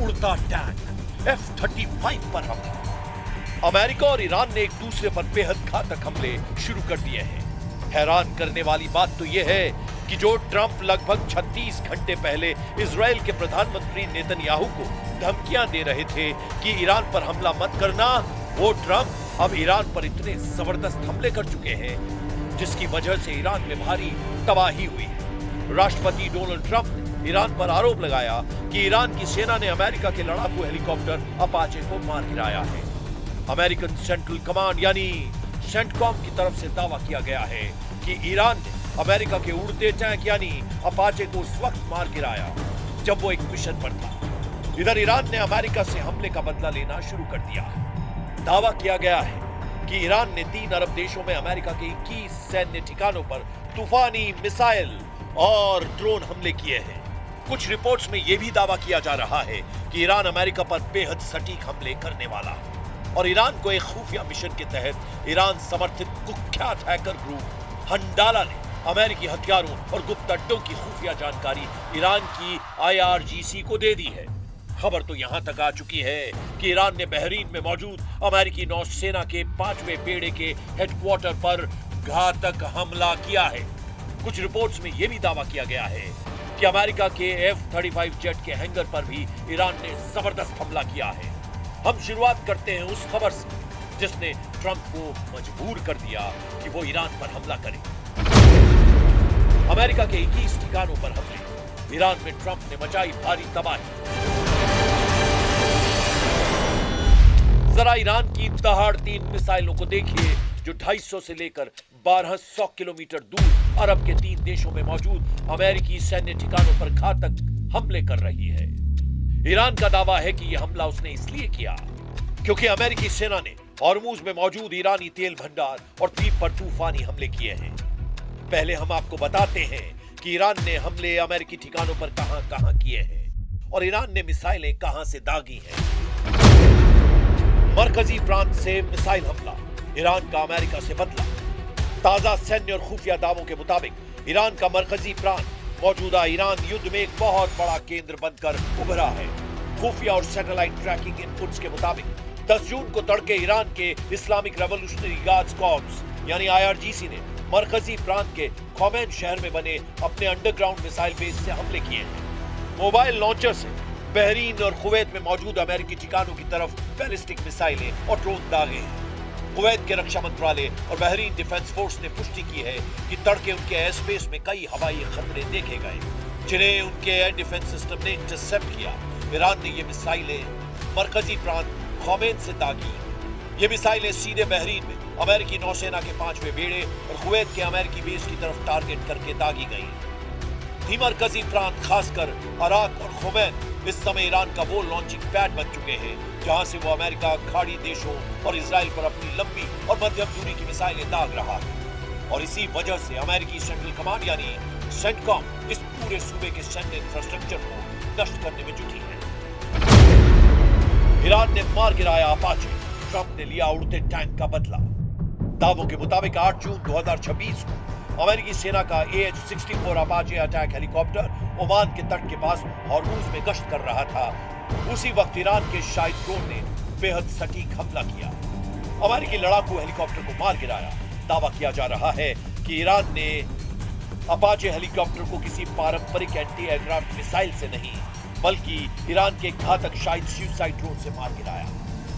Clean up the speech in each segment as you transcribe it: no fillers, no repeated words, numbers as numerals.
उड़ता tank F-35 पर हमला। अमेरिका और ईरान ने एक दूसरे पर बेहद घातक हमले शुरू कर दिए हैं। हैरान करने वाली बात तो यह है कि जो ट्रंप लगभग 36 घंटे पहले इजराइल के प्रधानमंत्री नेतन्याहू को धमकियां दे रहे थे कि ईरान पर हमला मत करना, वो ट्रंप अब ईरान पर इतने जबरदस्त हमले कर चुके हैं जिसकी वजह से ईरान में भारी तबाही हुई है। राष्ट्रपति डोनाल्ड ट्रंप ने ईरान पर आरोप लगाया कि ईरान की सेना ने अमेरिका के लड़ाकू हेलीकॉप्टर अपाचे को मार गिराया है। अमेरिकन सेंट्रल कमांड यानी सेंटकॉम की तरफ से दावा किया गया है कि ईरान ने अमेरिका के उड़ते टैंक यानी अपाचे को उस वक्त मार गिराया जब वो एक मिशन पर था। इधर ईरान ने अमेरिका से हमले का बदला लेना शुरू कर दिया। दावा किया गया है कि ईरान ने 3 अरब देशों में अमेरिका के 21 सैन्य ठिकानों पर तूफानी मिसाइल और ड्रोन हमले किए हैं। कुछ रिपोर्ट्स में यह भी दावा किया जा रहा है कि ईरान अमेरिका पर बेहद सटीक हमले करने वाला है और ईरान को एक खुफिया मिशन के तहत ईरान समर्थित कुख्यात हैकर ग्रुप हंडाला ने अमेरिकी हथियारों और गुप्त अड्डों की खुफिया जानकारी ईरान की IRGC को दे दी है। खबर तो यहां तक आ चुकी है कि ईरान ने बहरीन में मौजूद अमेरिकी नौसेना के 5वें बेड़े के हेडक्वार्टर पर घातक हमला किया है। कुछ रिपोर्ट्स में यह भी दावा किया गया है कि अमेरिका के F-35 जेट के हैंगर पर भी ईरान ने जबरदस्त हमला किया है। हम शुरुआत करते हैं उस खबर से जिसने ट्रंप को मजबूर कर दिया कि वो ईरान पर हमला करे। अमेरिका के 21 ठिकानों पर हमले, ईरान में ट्रंप ने मचाई भारी तबाही। जरा ईरान की दहाड़ती मिसाइलों को देखिए जो 250 से लेकर 1200 किलोमीटर दूर अरब के 3 देशों में मौजूद अमेरिकी सैन्य ठिकानों पर घातक हमले कर रही है। ईरान का दावा है कि यह हमला उसने इसलिए किया क्योंकि अमेरिकी सेना ने हॉर्मुज में मौजूद ईरानी तेल भंडार और द्वीप पर तूफानी हमले किए हैं। पहले हम आपको बताते हैं कि ईरान ने हमले अमेरिकी ठिकानों पर कहां-कहां किए हैं और ईरान ने मिसाइलें कहां से दागी हैं। मरकजी प्रांत से मिसाइल हमला, ईरान का अमेरिका से बदला। ताजा सैन्य और खुफिया दावों के मुताबिक ईरान का मरकजी प्रांत मौजूदा ईरान युद्ध में एक बहुत बड़ा केंद्र बनकर उभरा है। खुफिया और सैटेलाइट ट्रैकिंग इनपुट्स के मुताबिक 10 जून को तड़के ईरान के इस्लामिक रेवोल्यूशनरी गार्ड्स कॉर्प्स यानी IRGC ने मरकजी प्रांत के खोमेन शहर में बने अपने अंडरग्राउंड मिसाइल बेस से हमले किए हैं। मोबाइल लॉन्चर से बहरीन और कुवैत में मौजूद अमेरिकी ठिकानों की तरफ बैलिस्टिक मिसाइलें और ड्रोन दागे हैं। कुवैत के रक्षा मंत्रालय और बहरीन डिफेंस फोर्स ने पुष्टि की है कि तड़के उनके एयर स्पेस में कई हवाई खतरे देखे गए जिन्हें उनके एयर डिफेंस सिस्टम ने इंटरसेप्ट किया। ईरान ने ये मिसाइलें मरकजी प्रांत खोमेन से दागी। ये मिसाइलें सीधे बहरीन में अमेरिकी नौसेना के 5वें बेड़े और कुवैत के अमेरिकी बेस की तरफ टारगेट करके दागी गई। मरकजी प्रांत खासकर अराक और खोमेन इस समय ईरान का वो लॉन्चिंग पैड बन चुके हैं जहां से वो अमेरिका, खाड़ी देशों और इजराइल पर अपनी लंबी और मध्यम दूरी की मिसाइलें दाग रहा है। और इसी वजह से अमेरिकी सेंट्रल कमांड यानी सेंटकॉम इस पूरे सूबे के सैन्य इंफ्रास्ट्रक्चर को नष्ट करने में जुटी है। ईरान ने मार गिराया अपाचे, ट्रंप ने लिया उड़ते टैंक का बदला। दावों के मुताबिक 8 जून 2026 को अमेरिकी सेना का AH-64 Apache attack helicopter Oman के तट के पास हॉर्मुज में गश्त कर रहा था। उसी वक्त ईरान के शाइद ड्रोन ने बेहद सटीक हमला किया, अमेरिकी लड़ाकू हेलीकॉप्टर को मार गिराया। दावा किया जा रहा है कि ईरान ने अपाचे हेलीकॉप्टर को किसी पारंपरिक एंटी एयरक्राफ्ट मिसाइल से नहीं बल्कि ईरान के घातक शाइद सुसाइड ड्रोन से मार गिराया।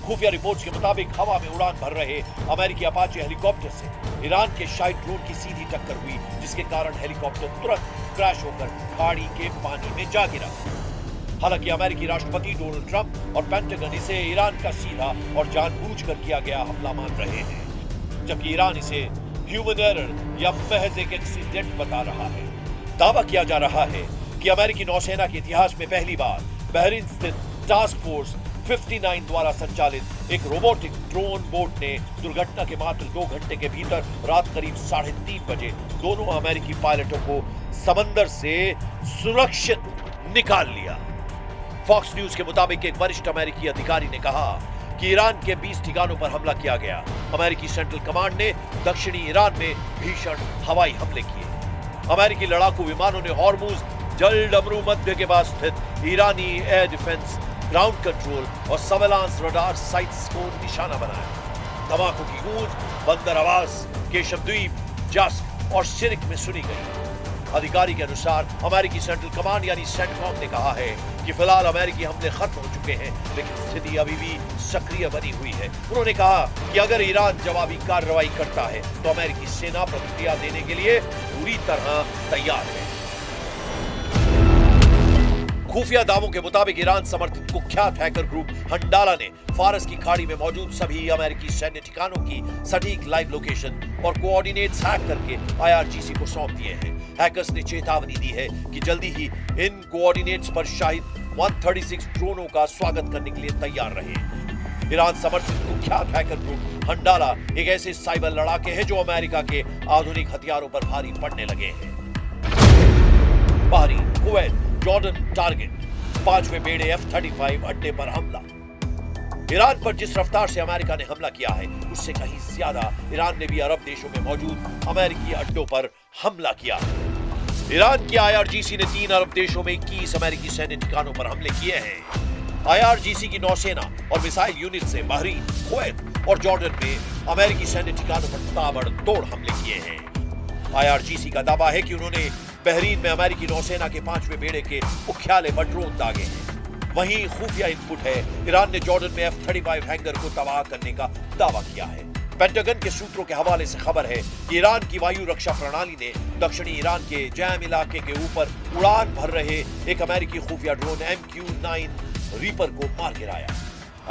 खुफिया रिपोर्ट्स के मुताबिक हवा में उड़ान भर रहे अमेरिकी अपाचे हेलीकॉप्टर से ईरान के शाइद ड्रोन की सीधी टक्कर हुई जिसके कारण हेलीकॉप्टर तुरंत क्रैश होकर खाड़ी के पानी में जा गिरा। हालांकि अमेरिकी राष्ट्रपति डोनाल्ड ट्रंप और पेंटागन इसे ईरान का सीधा और जानबूझकर किया गया हमला मान रहे हैं, जबकि ईरान इसे ह्यूमन एरर या महज एक एक्सीडेंट बता रहा है। दावा किया जा रहा है कि अमेरिकी नौसेना के इतिहास में पहली बार बहरीन स्थित टास्क फोर्स 59 द्वारा संचालित एक रोबोटिक ड्रोन बोट ने दुर्घटना के मात्र 2 घंटे के भीतर रात करीब 3:30 बजे दोनों अमेरिकी पायलटों को समंदर से सुरक्षित निकाल लिया। फॉक्स न्यूज के मुताबिक एक वरिष्ठ अमेरिकी अधिकारी ने कहा कि ईरान के 20 ठिकानों पर हमला किया गया। अमेरिकी सेंट्रल कमांड ने दक्षिणी ईरान में भीषण हवाई हमले किए। अमेरिकी लड़ाकू विमानों ने हॉर्मुज जल डमरू मध्य के पास स्थित ईरानी एयर डिफेंस ग्राउंड कंट्रोल और सर्वेलांस रडार साइट्स को निशाना बनाया। धमाकों की गूंज बंदर आवाज, केशव द्वीप, जस्क और शिरक में सुनी गई। अधिकारी के अनुसार अमेरिकी सेंट्रल कमांड यानी सेंटकॉम ने कहा है कि फिलहाल अमेरिकी हमले खत्म हो चुके हैं, लेकिन स्थिति अभी भी सक्रिय बनी हुई है। उन्होंने कहा कि अगर ईरान जवाबी कार्रवाई करता है तो अमेरिकी सेना प्रतिक्रिया देने के लिए पूरी तरह तैयार है। खुफिया दावों के मुताबिक ईरान समर्थित कुख्यात हैकर ग्रुप हंडाला ने फारस की खाड़ी में मौजूद सभी अमेरिकी सैन्य ठिकानों की सटीक लाइव लोकेशन और कोऑर्डिनेट्स हैक करके IRGC को सौंप दिए हैं। हैकर्स ने चेतावनी दी है कि जल्दी ही इन कोऑर्डिनेट्स पर शाहिद 136 ड्रोनों का स्वागत करने के लिए तैयार रहे। ईरान समर्थित कुख्यात हैकर ग्रुप हंडाला एक ऐसे साइबर लड़ाके हैं जो अमेरिका के आधुनिक हथियारों पर भारी पड़ने लगे हैं। बहरीन, कुवैत, जॉर्डन टारगेट, 5वें बेड़े F-35 अड्डे पर हमला। ईरान पर जिस रफ्तार से अमेरिका ने हमला किया है उससे कहीं ज्यादा ईरान ने भी अरब देशों में मौजूद अमेरिकी अड्डों पर हमला किया है। ईरान की IRGC ने 3 अरब देशों में 21 अमेरिकी सैन्य ठिकानों पर हमले किए हैं। IRGC की नौसेना और मिसाइल यूनिट से बहरीन, कुवैत और जॉर्डन में अमेरिकी सैन्य ठिकानों पर ताबड़तोड़ हमले किए हैं। IRGC का दावा है कि उन्होंने बहरीन में अमेरिकी नौसेना के 5वें बेड़े के मुख्यालय पर ड्रोन दागे हैं। वहीं खुफिया इनपुट है, ईरान ने जॉर्डन में F-35 हैंगर को तबाह करने का दावा किया है। पेंटागन के सूत्रों के हवाले से खबर है कि ईरान की वायु रक्षा प्रणाली ने दक्षिणी ईरान के जैम इलाके के ऊपर उड़ान भर रहे एक अमेरिकी खुफिया ड्रोन MQ-9 रीपर को मार गिराया।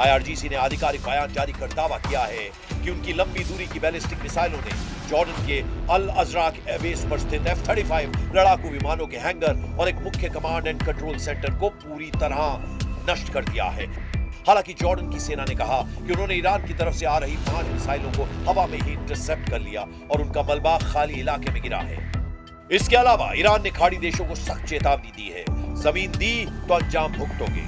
IRGC ने आधिकारिक बयान जारी कर दावा किया है कि उनकी लंबी दूरी की बैलिस्टिक मिसाइलों ने जॉर्डन के अल अजराक एयरबेस पर स्थित F-35 लड़ाकू विमानों के हैंगर और एक मुख्य कमांड एंड कंट्रोल सेंटर को पूरी तरह नष्ट कर दिया है। हालांकि जॉर्डन की सेना ने कहा कि उन्होंने ईरान की तरफ से आ रही 5 मिसाइलों को हवा में ही इंटरसेप्ट कर लिया और उनका मलबा खाली इलाके में गिरा है। इसके अलावा ईरान ने खाड़ी देशों को सख्त चेतावनी दी है, जमीन दी तो अंजाम भुगतोगे।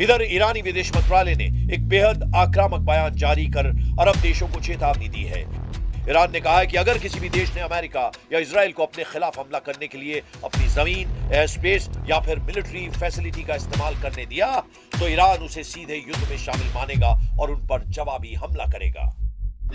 इधर ईरानी विदेश मंत्रालय ने एक बेहद आक्रामक बयान जारी कर अरब देशों को चेतावनी दी है। ईरान ने कहा है कि अगर किसी भी देश ने अमेरिका या इजराइल को अपने खिलाफ हमला करने के लिए अपनी जमीन, एयर स्पेस या फिर मिलिट्री फैसिलिटी का इस्तेमाल करने दिया तो ईरान उसे सीधे युद्ध में शामिल मानेगा और उन पर जवाबी हमला करेगा।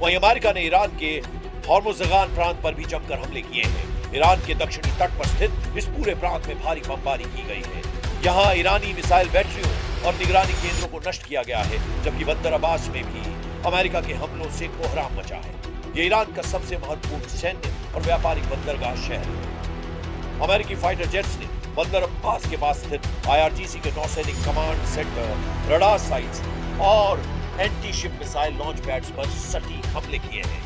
वहीं अमेरिका ने ईरान के हॉर्मुज़गान प्रांत पर भी जमकर हमले किए हैं। ईरान के दक्षिणी तट पर स्थित इस पूरे प्रांत में भारी बमबारी की गई है। यहाँ ईरानी मिसाइल बैटरियों और निगरानी केंद्रों को नष्ट किया गया है, जबकि बंदर अब्बास में भी अमेरिका के हमलों से कोहराम मचा है। ये ईरान का सबसे महत्वपूर्ण सैन्य और व्यापारिक बंदरगाह शहर है। अमेरिकी फाइटर जेट्स ने बंदर अब्बास के पास स्थित IRGC के नौसैनिक कमांड सेंटर, रडार साइट्स और anti ship missile launch pads पर सटीक हमले किए हैं।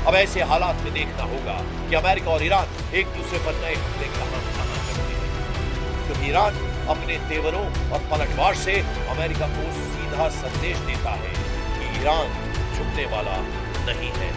अब ऐसे हालात में देखना होगा कि अमेरिका और ईरान एक दूसरे पर नए हमले कहां करते हैं, क्योंकि ईरान अपने तेवरों और पलटवार से अमेरिका को सीधा संदेश देता है कि ईरान झुकने वाला नहीं है।